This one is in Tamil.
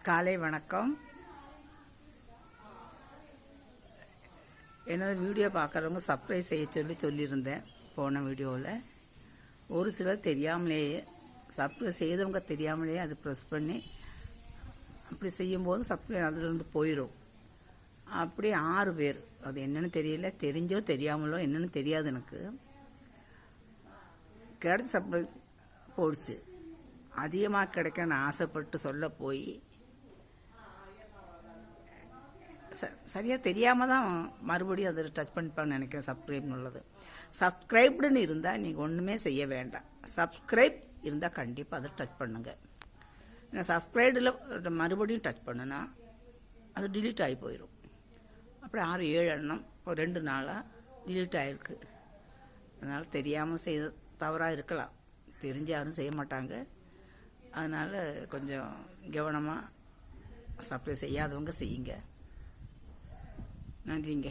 காலை வணக்கம். என்னோடய வீடியோ பார்க்குறவங்க சப்ஸ்கிரைப் செய்ய சொல்லியிருந்தேன் போன வீடியோவில். ஒரு சிலர் தெரியாமலேயே சப்ஸ்கிரைப் செய்தவங்க தெரியாமலேயே அது ப்ரெஸ் பண்ணி அப்படி செய்யும்போது சப்ஸ்கிரைப் அதிலிருந்து போயிடும். அப்படி 6 பேர், அது என்னென்னு தெரியல, தெரிஞ்சோ தெரியாமலோ என்னென்னு தெரியாது எனக்கு, கிடைச்ச சப்ஸ்கிரைப் போயிடுச்சு. அதிகமாக கிடைக்கணும்னு ஆசைப்பட்டு சொல்ல போய் சரியாக தெரியாமல் தான் மறுபடியும் அதில் டச் பண்ணிப்பான்னு நினைக்கிறேன். சப்ஸ்கிரைப்னு உள்ளது, சப்ஸ்கிரைப்டுன்னு இருந்தால் நீங்கள் ஒன்றுமே செய்ய வேண்டாம். சப்ஸ்கிரைப் இருந்தால் கண்டிப்பாக அதை டச் பண்ணுங்கள். சப்ஸ்கிரைபில் மறுபடியும் டச் பண்ணுனா அது டிலீட் ஆகி போயிடும். அப்படி 6-7 எண்ணம் ஒரு 2 நாளாக டிலீட் ஆகிருக்கு. அதனால் தெரியாமல் செய்த தவறாக இருக்கலாம், தெரிஞ்சு யாரும் செய்ய மாட்டாங்க. அதனால் கொஞ்சம் கவனமாக சப்ஸ்கிரைப் செய்யாதவங்க செய்யுங்க. நன்றிங்க.